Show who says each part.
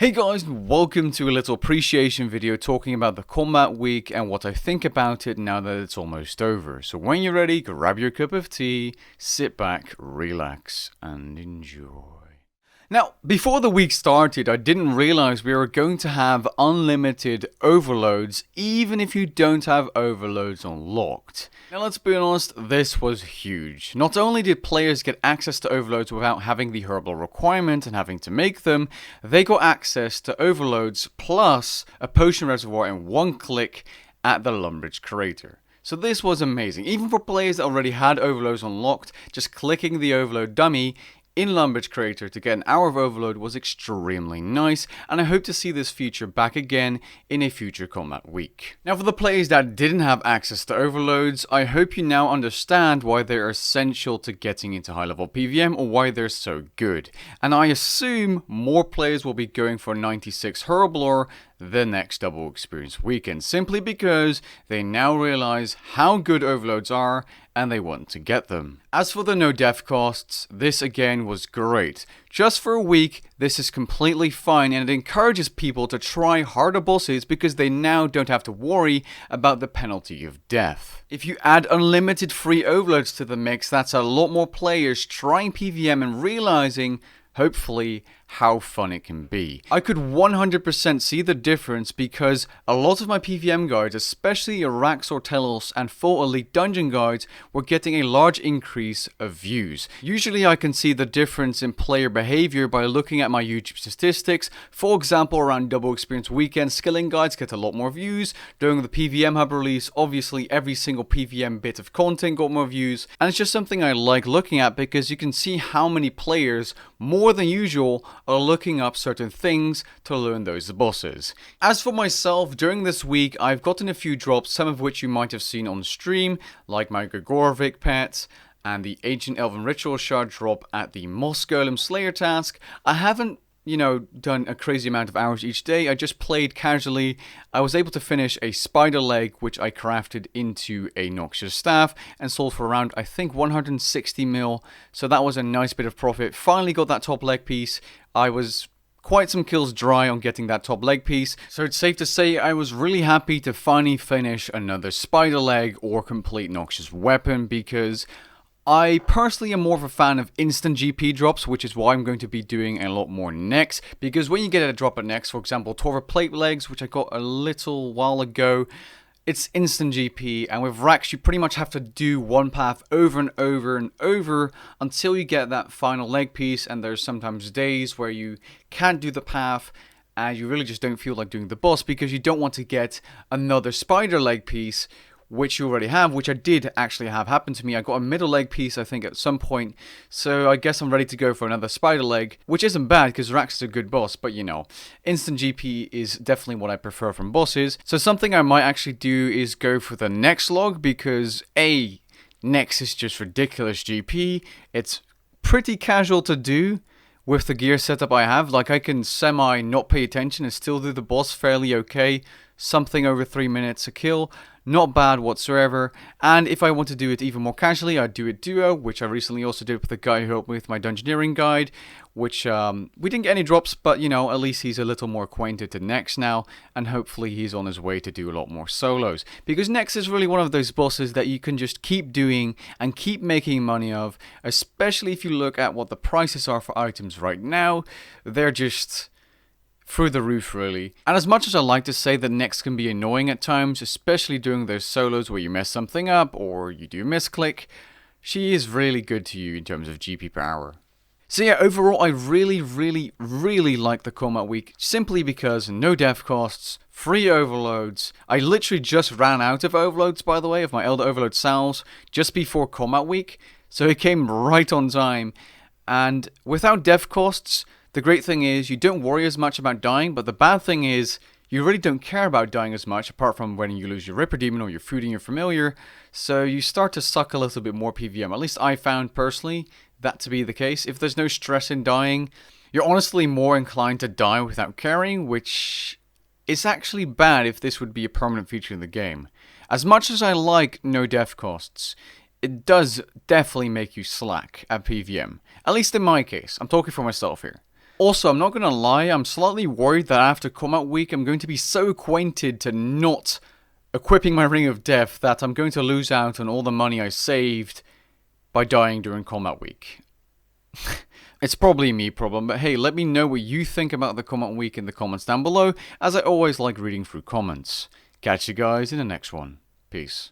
Speaker 1: Hey guys, welcome to a little appreciation video talking about the combat week and what I think about it now that it's almost over. So when you're ready, grab your cup of tea, sit back, relax, and enjoy. Now, before the week started, I didn't realize we were going to have unlimited overloads, even if you don't have overloads unlocked. Now, let's be honest, this was huge. Not only did players get access to overloads without having the herbal requirement and having to make them, they got access to overloads plus a potion reservoir in one click at the Lumbridge Crater. So this was amazing. Even for players that already had overloads unlocked, just clicking the overload dummy in Lumbridge Crater to get an hour of overload was extremely nice, and I hope to see this feature back again in a future combat week. Now, for the players that didn't have access to overloads, I hope you now understand why they're essential to getting into high level PvM or why they're so good. And I assume more players will be going for 96 Herblore the next double experience weekend, simply because they now realize how good overloads are and they want to get them. As for the no death costs, this again was great. Just for a week, this is completely fine, and it encourages people to try harder bosses because they now don't have to worry about the penalty of death. If you add unlimited free overloads to the mix, that's a lot more players trying PvM and realizing, hopefully, how fun it can be. I could 100% see the difference because a lot of my PvM guides, especially Araxor Telos and full elite dungeon guides, were getting a large increase of views. Usually I can see the difference in player behavior by looking at my YouTube statistics. For example, around double experience weekend, skilling guides get a lot more views. During the PvM hub release, obviously every single PvM bit of content got more views, and it's just something I like looking at because you can see how many players, more than usual, are looking up certain things to learn those bosses. As for myself, during this week I've gotten a few drops, some of which you might have seen on stream, like my Gregorovic pet and the Ancient Elven Ritual Shard drop at the Moss Golem Slayer task. I haven't done a crazy amount of hours each day. I just played casually. I was able to finish a spider leg, which I crafted into a noxious staff and sold for around, I think, 160 mil. So that was a nice bit of profit. Finally got that top leg piece. I was quite some kills dry on getting that top leg piece, so it's safe to say I was really happy to finally finish another spider leg or complete noxious weapon, because I personally am more of a fan of instant GP drops, which is why I'm going to be doing a lot more next, because when you get a drop at next, for example, Torva plate legs, which I got a little while ago, it's instant GP, and with Rax you pretty much have to do one path over and over and over until you get that final leg piece, and there's sometimes days where you can't do the path and you really just don't feel like doing the boss because you don't want to get another spider leg piece, which you already have, which I did actually have happen to me. I got a middle leg piece, I think, at some point, so I guess I'm ready to go for another spider leg, which isn't bad because Rax is a good boss, but instant GP is definitely what I prefer from bosses. So something I might actually do is go for the next log, because next is just ridiculous GP. It's pretty casual to do with the gear setup I have. Like, I can semi not pay attention and still do the boss fairly okay. Something over 3 minutes a kill. Not bad whatsoever. And if I want to do it even more casually, I'd do it duo, which I recently also did with the guy who helped me with my dungeoneering guide, which we didn't get any drops, but at least he's a little more acquainted to Nex now, and hopefully he's on his way to do a lot more solos. Because Nex is really one of those bosses that you can just keep doing and keep making money of, especially if you look at what the prices are for items right now. They're just through the roof, really. And as much as I like to say that Nex can be annoying at times, especially during those solos where you mess something up or you do misclick, she is really good to you in terms of GP per hour. So yeah, overall I really like the combat week, simply because no death costs, free overloads. I literally just ran out of overloads, by the way, of my Elder Overload salves just before combat week, so it came right on time. And without death costs, the great thing is you don't worry as much about dying, but the bad thing is you really don't care about dying as much, apart from when you lose your Ripper Demon or your food and your familiar, so you start to suck a little bit more PvM. At least I found personally that to be the case. If there's no stress in dying, you're honestly more inclined to die without caring, which is actually bad if this would be a permanent feature in the game. As much as I like no death costs, it does definitely make you slack at PvM. At least in my case. I'm talking for myself here. Also, I'm not going to lie, I'm slightly worried that after combat week, I'm going to be so acquainted to not equipping my Ring of Death that I'm going to lose out on all the money I saved by dying during combat week. It's probably a me problem, but hey, let me know what you think about the combat week in the comments down below, as I always like reading through comments. Catch you guys in the next one. Peace.